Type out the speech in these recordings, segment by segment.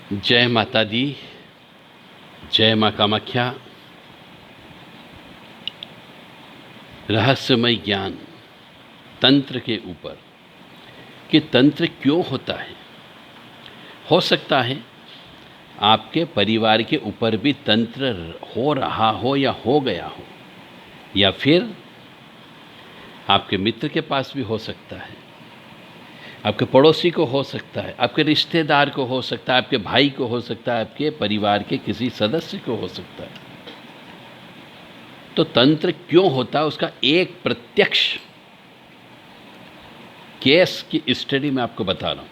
जय माता दी, जय माँ कामाख्या। रहस्यमय ज्ञान तंत्र के ऊपर कि तंत्र क्यों होता है। हो सकता है आपके परिवार के ऊपर भी तंत्र हो रहा हो या हो गया हो, या फिर आपके मित्र के पास भी हो सकता है, आपके पड़ोसी को हो सकता है, आपके रिश्तेदार को हो सकता है, आपके भाई को हो सकता है, आपके परिवार के किसी सदस्य को हो सकता है। तो तंत्र क्यों होता है उसका एक प्रत्यक्ष केस की स्टडी मैं आपको बता रहा हूं।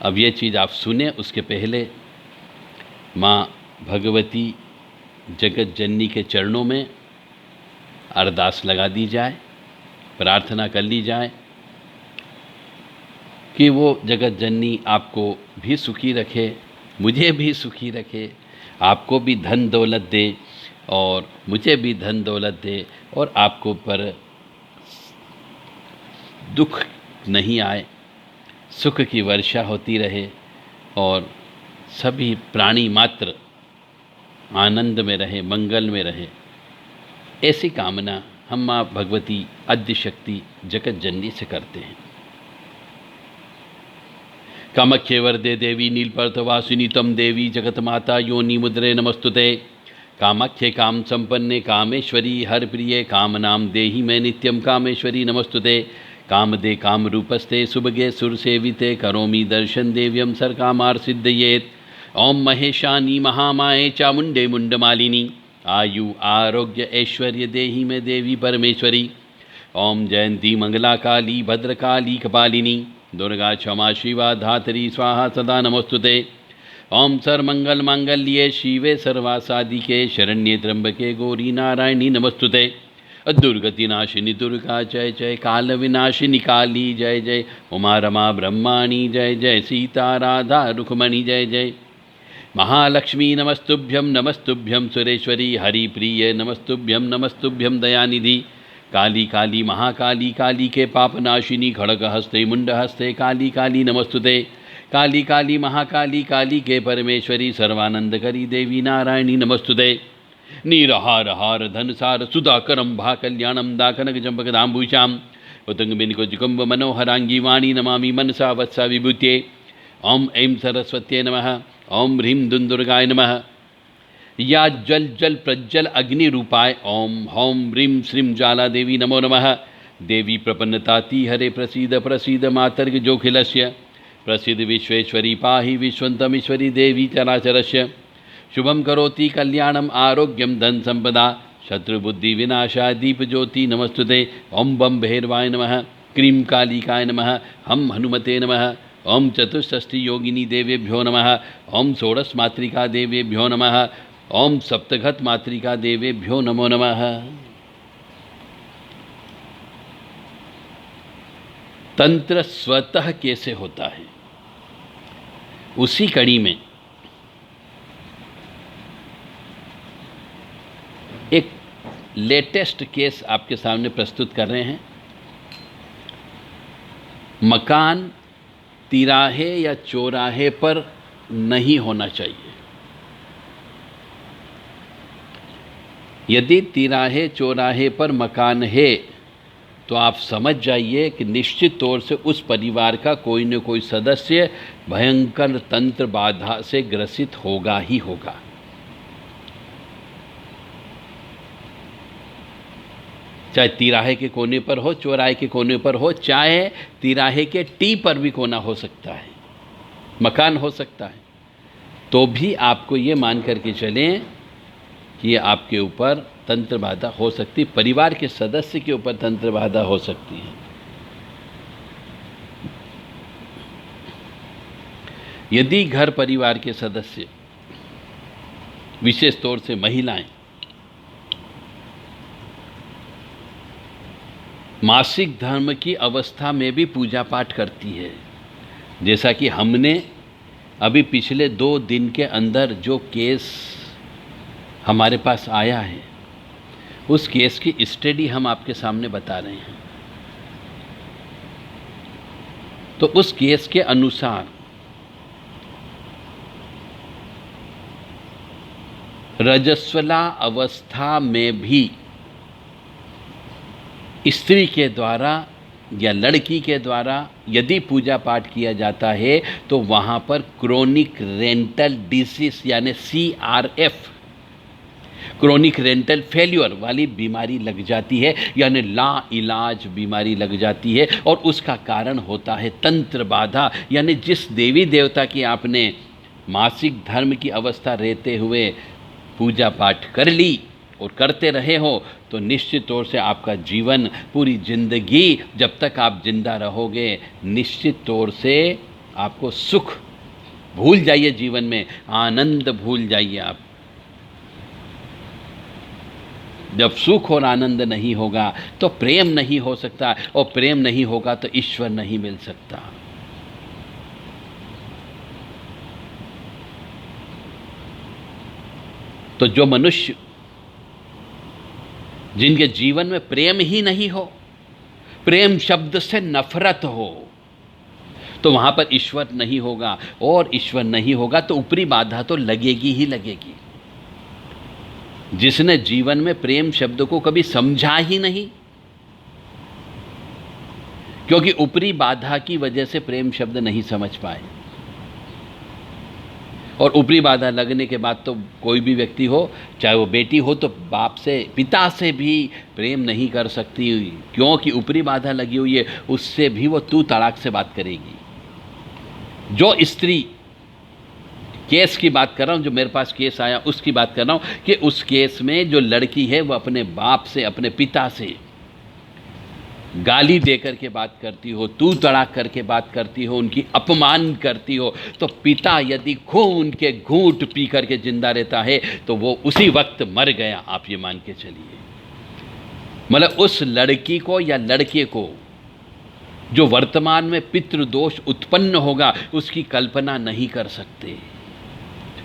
अब ये चीज़ आप सुने उसके पहले माँ भगवती जगत जननी के चरणों में अरदास लगा दी जाए, प्रार्थना कर ली जाए कि वो जगत जननी आपको भी सुखी रखे, मुझे भी सुखी रखे, आपको भी धन दौलत दे और मुझे भी धन दौलत दे, और आपको पर दुख नहीं आए, सुख की वर्षा होती रहे और सभी प्राणी मात्र आनंद में रहे, मंगल में रहे। ऐसी कामना हम माँ भगवती आद्यशक्ति जगत जननी से करते हैं। कामाख्ये वरदे देवी नीलपर्वतवासिनी तम देवी जगत माता योनि मुद्रे नमस्तुते। कामाख्ये काम संपन्ने कामेश्वरी हर प्रिये कामनाम देहि मैं नित्यम कामेश्वरी नमस्तुते। कामदे काम रूपस्ते सुभगे सुरसेविते करोमि दर्शन देव्यम सर्कामार सिद्धयेत। ओम महेशानी महामाये चामुंडे मुंडमालिनी आयु आरोग्य ऐश्वर्य देहि में देवी परमेश्वरी। ओम जयंती मंगला काली भद्रकाली कपालिनी दुर्गा क्षमा शिवा धात्री स्वाहा सदा नमस्तुते। ओम सर्वमंगल मांगल्ये शिवे सर्वासादिके शरण्ये त्र्यंबके गौरी नारायणी नमस्तुते। दुर्गति नाशिनी दुर्गा जय जय, काल विनाशिनी काली जय जय, उमा रमा ब्रह्माणी जय जय, सीता राधा रुक्मणी जय जय। महालक्ष्मी नमस्तुभ्यं नमस्तुभ्यं सुरेश्वरी हरिप्रिय नमस्तुभ्यं नमस्तुभ्यं दयानिधि। काली काली महाकाली काली के पापनाशिनी खड़ग हस्ते मुंड हस्ते काली काली नमस्तुते। काली काली महाकाली काली के परमेश्वरी सर्वानंद करी देवी नारायणी नमस्तुते। नीरहार हार धनसार सुधाकरम भा कल्याणम दाकनक जंपकदाम्बुशाम उतंग बिनिकुंभ मनोहरांगी वाणी नमामि मनसा वत्सा विभूत्ये। ओम ऐं सरस्वत्यै नमः। ओम ह्रीं दुंदुर्गाय नमः। या जल जल प्रज्वल अग्नि रूपाय ओम हौं ह्रीं श्रीं ज्वाला देवी नमो नमः। देवी प्रपन्नताति हरे प्रसीद प्रसीद मातर्ग जोखिलस्य प्रसिद्ध विश्वेश्वरी पाहि विश्वन्तमीश्वरी देवी चराचरस्य। शुभम करोति कल्याणम आरोग्यम धन संपदा शत्रुबुद्धि विनाशा दीप ज्योति नमस्तुते। ओम बम भैरवाय नमः। क्रीं कालिकाय नमः। हम हनुमते नमः। ओम चतुष्षष्टि योगिनी देवेभ्यो नमः। ओम षोडश मातृका देवेभ्यो नमः। ओम सप्तघत मातृका देवेभ्यो नमो नमः। तंत्र स्वतः कैसे होता है, उसी कड़ी में एक लेटेस्ट केस आपके सामने प्रस्तुत कर रहे हैं। मकान तिराहे या चौराहे पर नहीं होना चाहिए। यदि तिराहे चौराहे पर मकान है तो आप समझ जाइए कि निश्चित तौर से उस परिवार का कोई न कोई सदस्य भयंकर तंत्र बाधा से ग्रसित होगा ही होगा। चाहे तिराहे के कोने पर हो, चौराहे के कोने पर हो, चाहे तिराहे के टी पर भी कोना हो सकता है, मकान हो सकता है, तो भी आपको ये मान करके चलें कि ये आपके ऊपर तंत्र बाधा हो सकती, परिवार के सदस्य के ऊपर तंत्र बाधा हो सकती है। यदि घर परिवार के सदस्य, विशेष तौर से महिलाएं, मासिक धर्म की अवस्था में भी पूजा पाठ करती है, जैसा कि हमने अभी पिछले 2 दिन के अंदर जो केस हमारे पास आया है, उस केस की स्टडी हम आपके सामने बता रहे हैं। तो उस केस के अनुसार रजस्वला अवस्था में भी स्त्री के द्वारा या लड़की के द्वारा यदि पूजा पाठ किया जाता है तो वहाँ पर क्रोनिक रेंटल डिसीज यानी CRF, क्रोनिक रेंटल फेल्यूर वाली बीमारी लग जाती है, यानी ला इलाज बीमारी लग जाती है। और उसका कारण होता है तंत्र बाधा, यानी जिस देवी देवता की आपने मासिक धर्म की अवस्था रहते हुए पूजा पाठ कर ली और करते रहे हो, तो निश्चित तौर से आपका जीवन, पूरी जिंदगी जब तक आप जिंदा रहोगे, निश्चित तौर से आपको सुख भूल जाइए, जीवन में आनंद भूल जाइए आप। जब सुख और आनंद नहीं होगा तो प्रेम नहीं हो सकता, और प्रेम नहीं होगा तो ईश्वर नहीं मिल सकता। तो जो मनुष्य जिनके जीवन में प्रेम ही नहीं हो, प्रेम शब्द से नफरत हो, तो वहां पर ईश्वर नहीं होगा, और ईश्वर नहीं होगा तो ऊपरी बाधा तो लगेगी ही लगेगी। जिसने जीवन में प्रेम शब्द को कभी समझा ही नहीं, क्योंकि ऊपरी बाधा की वजह से प्रेम शब्द नहीं समझ पाए, और ऊपरी बाधा लगने के बाद तो कोई भी व्यक्ति हो, चाहे वो बेटी हो, तो बाप से, पिता से भी प्रेम नहीं कर सकती, क्योंकि ऊपरी बाधा लगी हुई है। उससे भी वो तू तड़ाक से बात करेगी। जो स्त्री केस की बात कर रहा हूँ, जो मेरे पास केस आया उसकी बात कर रहा हूँ, कि उस केस में जो लड़की है वो अपने बाप से, अपने पिता से गाली दे करके बात करती हो, तू तड़ाक करके बात करती हो, उनकी अपमान करती हो, तो पिता यदि खून के घूंट पी करके जिंदा रहता है तो वो उसी वक्त मर गया, आप ये मान के चलिए। मतलब उस लड़की को या लड़के को जो वर्तमान में पितृदोष उत्पन्न होगा, उसकी कल्पना नहीं कर सकते।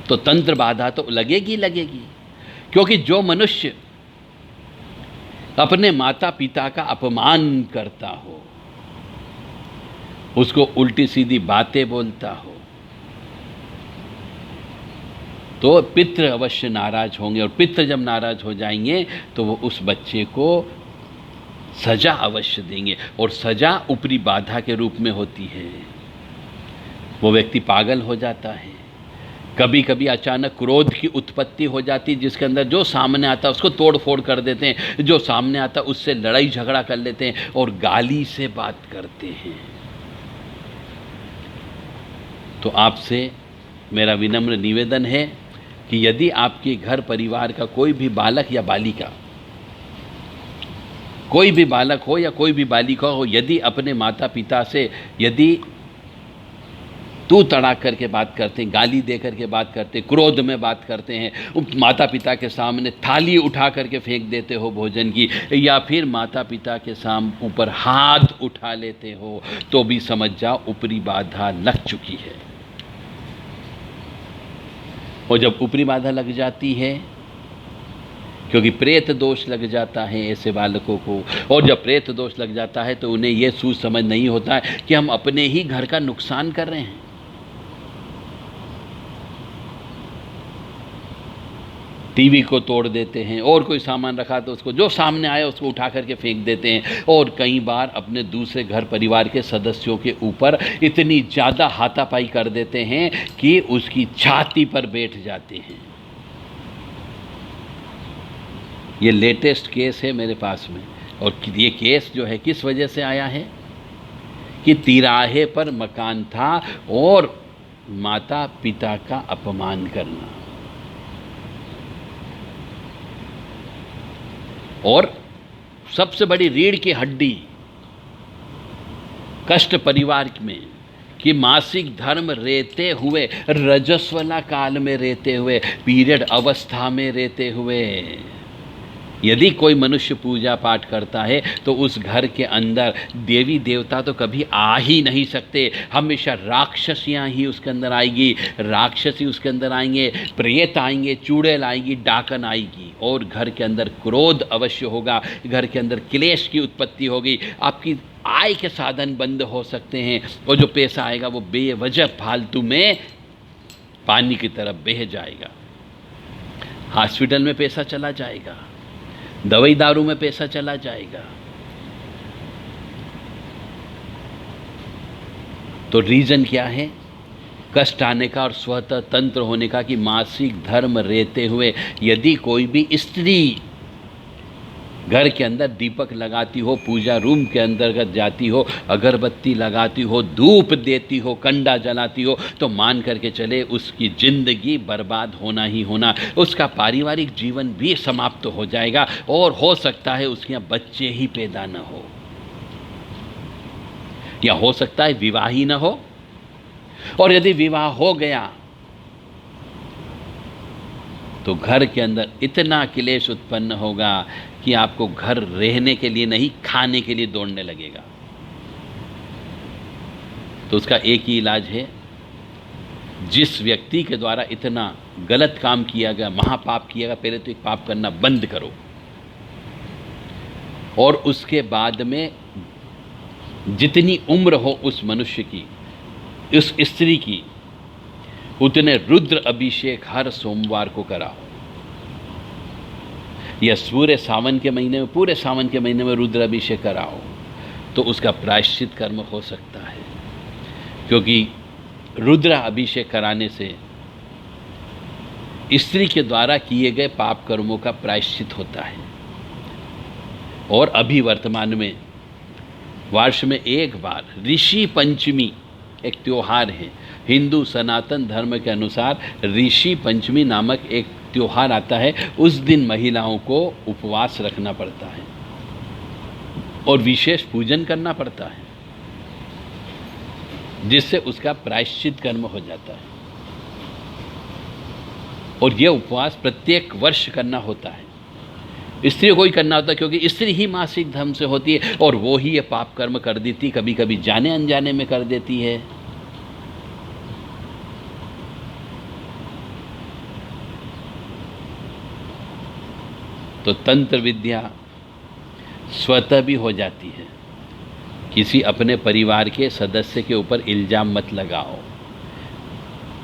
तो तंत्र बाधा तो लगेगी लगेगी, क्योंकि जो मनुष्य अपने माता पिता का अपमान करता हो, उसको उल्टी सीधी बातें बोलता हो, तो पितृ अवश्य नाराज होंगे, और पितृ जब नाराज हो जाएंगे तो वो उस बच्चे को सजा अवश्य देंगे, और सजा ऊपरी बाधा के रूप में होती है। वो व्यक्ति पागल हो जाता है, कभी कभी अचानक क्रोध की उत्पत्ति हो जाती, जिसके अंदर जो सामने आता है उसको तोड़ फोड़ कर देते हैं, जो सामने आता है उससे लड़ाई झगड़ा कर लेते हैं, और गाली से बात करते हैं। तो आपसे मेरा विनम्र निवेदन है कि यदि आपके घर परिवार का कोई भी बालक या बालिका, कोई भी बालक हो या कोई भी बालिका हो, यदि अपने माता पिता से यदि तू तड़ाक करके बात करते हैं, गाली दे करके बात करते हैं, क्रोध में बात करते हैं, माता पिता के सामने थाली उठा करके फेंक देते हो भोजन की, या फिर माता पिता के सामने ऊपर हाथ उठा लेते हो, तो भी समझ जाओ ऊपरी बाधा लग चुकी है। और जब ऊपरी बाधा लग जाती है, क्योंकि प्रेत दोष लग जाता है ऐसे बालकों को, और जब प्रेत दोष लग जाता है तो उन्हें यह सूझ समझ नहीं होता है कि हम अपने ही घर का नुकसान कर रहे हैं। टीवी को तोड़ देते हैं, और कोई सामान रखा तो उसको, जो सामने आया उसको उठा करके फेंक देते हैं, और कई बार अपने दूसरे घर परिवार के सदस्यों के ऊपर इतनी ज़्यादा हाथापाई कर देते हैं कि उसकी छाती पर बैठ जाते हैं। ये लेटेस्ट केस है मेरे पास में, और ये केस जो है किस वजह से आया है कि तिराहे पर मकान था और माता पिता का अपमान करना, और सबसे बड़ी रीढ़ की हड्डी कष्ट परिवार में कि मासिक धर्म रहते हुए, रजस्वला काल में रहते हुए, पीरियड अवस्था में रहते हुए यदि कोई मनुष्य पूजा पाठ करता है तो उस घर के अंदर देवी देवता तो कभी आ ही नहीं सकते। हमेशा राक्षसियाँ ही उसके अंदर आएगी, राक्षसी उसके अंदर आएंगे, प्रेत आएंगे, चुड़ैल आएगी, डाकन आएगी, और घर के अंदर क्रोध अवश्य होगा, घर के अंदर क्लेश की उत्पत्ति होगी। आपकी आय के साधन बंद हो सकते हैं, और जो पैसा आएगा वो बेवजह फालतू में पानी की तरफ बह जाएगा। हॉस्पिटल में पैसा चला जाएगा, दवाई दारू में पैसा चला जाएगा। तो रीजन क्या है? कष्ट आने का और स्वतः तंत्र होने का कि मासिक धर्म रहते हुए यदि कोई भी स्त्री घर के अंदर दीपक लगाती हो, पूजा रूम के अंतर्गत जाती हो, अगरबत्ती लगाती हो, धूप देती हो, कंडा जलाती हो, तो मान करके चले उसकी जिंदगी बर्बाद होना ही होना, उसका पारिवारिक जीवन भी समाप्त हो जाएगा, और हो सकता है उसके यहाँ बच्चे ही पैदा न हो, या हो सकता है विवाह ही न हो। और यदि विवाह हो गया तो घर के अंदर इतना क्लेश उत्पन्न होगा कि आपको घर रहने के लिए नहीं, खाने के लिए दौड़ने लगेगा। तो उसका एक ही इलाज है, जिस व्यक्ति के द्वारा इतना गलत काम किया गया, महापाप किया गया, पहले तो एक पाप करना बंद करो, और उसके बाद में जितनी उम्र हो उस मनुष्य की, उस स्त्री की, उतने रुद्र अभिषेक हर सोमवार को कराओ। या पूरे सावन के महीने में, पूरे सावन के महीने में रुद्र अभिषेक कराओ, तो उसका प्रायश्चित कर्म हो सकता है। क्योंकि रुद्र अभिषेक कराने से स्त्री के द्वारा किए गए पाप कर्मों का प्रायश्चित होता है। और अभी वर्तमान में वर्ष में एक बार ऋषि पंचमी एक त्योहार है। हिंदू सनातन धर्म के अनुसार ऋषि पंचमी नामक एक त्योहार आता है। उस दिन महिलाओं को उपवास रखना पड़ता है और विशेष पूजन करना पड़ता है, जिससे उसका प्रायश्चित कर्म हो जाता है। और यह उपवास प्रत्येक वर्ष करना होता है। स्त्री को ही करना होता है, क्योंकि स्त्री ही मासिक धर्म से होती है, और वो ही ये पाप कर्म कर देती, कभी कभी जाने अनजाने में कर देती है। तो तंत्र विद्या स्वतः भी हो जाती है। किसी अपने परिवार के सदस्य के ऊपर इल्जाम मत लगाओ,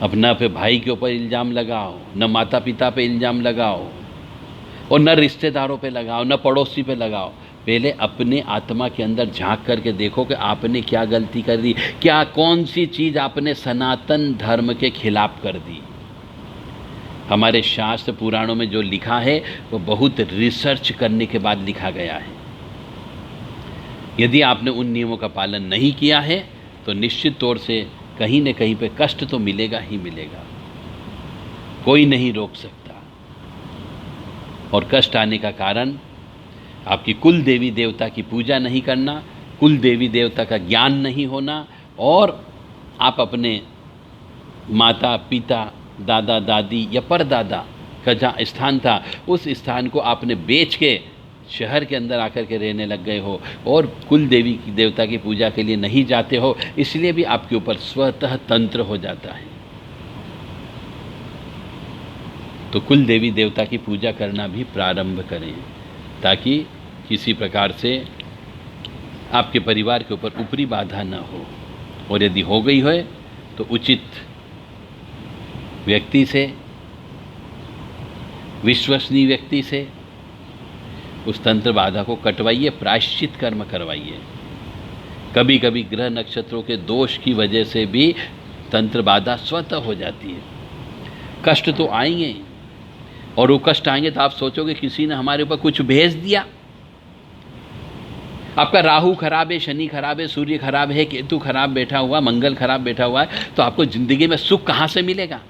अपना पे भाई के ऊपर इल्जाम लगाओ, न माता पिता पे इल्जाम लगाओ, और न रिश्तेदारों पे लगाओ, न पड़ोसी पे लगाओ। पहले अपने आत्मा के अंदर झांक करके देखो कि आपने क्या गलती कर दी, क्या कौन सी चीज़ आपने सनातन धर्म के खिलाफ कर दी। हमारे शास्त्र पुराणों में जो लिखा है वो बहुत रिसर्च करने के बाद लिखा गया है। यदि आपने उन नियमों का पालन नहीं किया है तो निश्चित तौर से कहीं न कहीं पे कष्ट तो मिलेगा ही मिलेगा, कोई नहीं रोक सकता। और कष्ट आने का कारण आपकी कुल देवी देवता की पूजा नहीं करना, कुल देवी देवता का ज्ञान नहीं होना, और आप अपने माता पिता दादा दादी या परदादा का जहाँ स्थान था उस स्थान को आपने बेच के शहर के अंदर आकर के रहने लग गए हो, और कुल देवी की देवता की पूजा के लिए नहीं जाते हो, इसलिए भी आपके ऊपर स्वतः तंत्र हो जाता है। तो कुल देवी देवता की पूजा करना भी प्रारंभ करें, ताकि किसी प्रकार से आपके परिवार के ऊपर ऊपरी बाधा न हो, और यदि हो गई है तो उचित व्यक्ति से, विश्वसनीय व्यक्ति से उस तंत्र बाधा को कटवाइए, प्रायश्चित कर्म करवाइए। कभी कभी ग्रह नक्षत्रों के दोष की वजह से भी तंत्र बाधा स्वतः हो जाती है। कष्ट तो आएंगे, और वो कष्ट आएंगे तो आप सोचोगे किसी ने हमारे ऊपर कुछ भेज दिया। आपका राहु खराब है, शनि खराब है, सूर्य खराब है, केतु खराब बैठा हुआ, मंगल खराब बैठा हुआ है, तो आपको ज़िंदगी में सुख कहाँ से मिलेगा?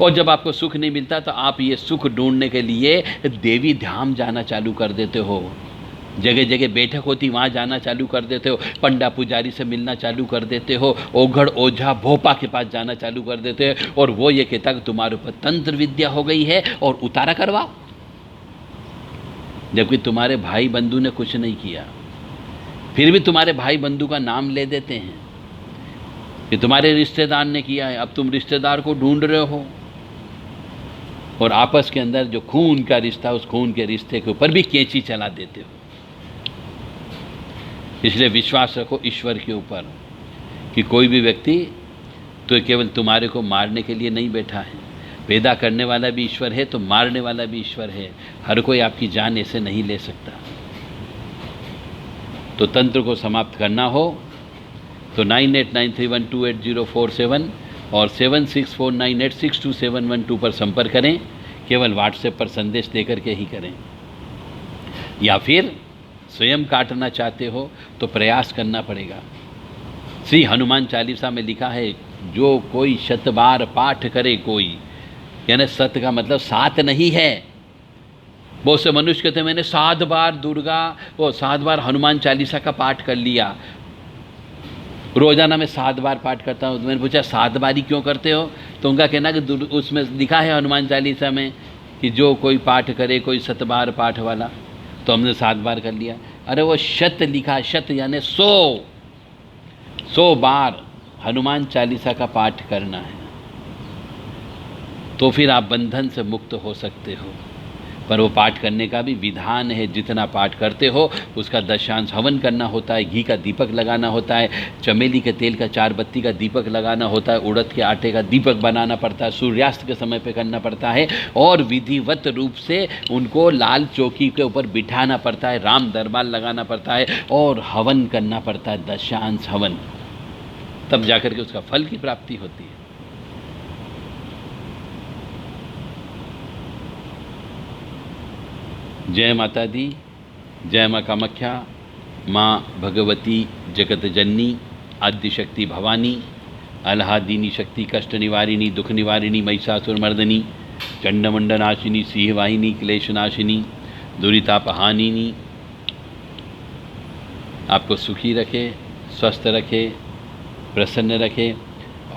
और जब आपको सुख नहीं मिलता तो आप ये सुख ढूंढने के लिए देवी धाम जाना चालू कर देते हो, जगह जगह बैठक होती वहाँ जाना चालू कर देते हो, पंडा पुजारी से मिलना चालू कर देते हो, ओघड़ ओझा भोपा के पास जाना चालू कर देते हो, और वो ये कहता कि तुम्हारे ऊपर तंत्र विद्या हो गई है और उतारा करवाओ, जबकि तुम्हारे भाई बंधु ने कुछ नहीं किया। फिर भी तुम्हारे भाई बंधु का नाम ले देते हैं कि तुम्हारे रिश्तेदार ने किया है। अब तुम रिश्तेदार को ढूंढ रहे हो, और आपस के अंदर जो खून का रिश्ता, उस खून के रिश्ते के ऊपर भी कैंची चला देते हो। इसलिए विश्वास रखो ईश्वर के ऊपर कि कोई भी व्यक्ति तो केवल तुम्हारे को मारने के लिए नहीं बैठा है। पैदा करने वाला भी ईश्वर है तो मारने वाला भी ईश्वर है। हर कोई आपकी जान ऐसे नहीं ले सकता। तो तंत्र को समाप्त करना हो तो 9893128047 और 7649862712 पर संपर्क करें। केवल व्हाट्सएप पर संदेश देकर के ही करें। या फिर स्वयं काटना चाहते हो तो प्रयास करना पड़ेगा। श्री हनुमान चालीसा में लिखा है, जो कोई 100 बार पाठ करे कोई, यानी 100 का मतलब 7 नहीं है। बहुत से मनुष्य कहते हैं मैंने 7 बार दुर्गा वो 7 बार हनुमान चालीसा का पाठ कर लिया, रोजाना मैं 7 बार पाठ करता हूँ। तो मैंने पूछा 7 बार ही क्यों करते हो? तो उनका कहना कि उसमें लिखा है हनुमान चालीसा में कि जो कोई पाठ करे कोई 100 बार पाठ वाला, तो हमने 7 बार कर लिया। अरे वो 100 लिखा, 100 यानी 100 बार हनुमान चालीसा का पाठ करना है, तो फिर आप बंधन से मुक्त हो सकते हो। पर वो पाठ करने का भी विधान है। जितना पाठ करते हो उसका 10 हवन करना होता है, घी का दीपक लगाना होता है, चमेली के तेल का 4 बत्ती का दीपक लगाना होता है, उड़द के आटे का दीपक बनाना पड़ता है, सूर्यास्त के समय पे करना पड़ता है, और विधिवत रूप से उनको लाल चौकी के ऊपर बिठाना पड़ता है, राम दरबार लगाना पड़ता है और हवन करना पड़ता है, 10 हवन। तब जाकर के उसका फल की प्राप्ति होती है। जय माता दी, जय माँ कामाख्या, माँ भगवती जगत जननी, आद्य शक्ति भवानी, अल्हादीनी शक्ति, कष्ट निवारिणी, दुख निवारिणी, महिषासुर मर्दनी, चंडमुंडनाशिनी, सिंहवाहिनी, क्लेशनाशिनी, दुरितापहानिनी आपको सुखी रखे, स्वस्थ रखे, प्रसन्न रखे।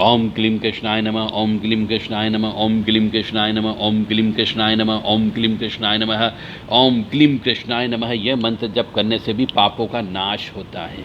ओम क्लीं कृष्णाय नमः, ओम क्लीं कृष्णाय नमः, ओम क्लीं कृष्णाय नमः, ओम क्लीं कृष्णाय नमः, ओम क्लीं कृष्णाय नमः, ओम क्लीं कृष्णाय नमः। यह मंत्र जप करने से भी पापों का नाश होता है।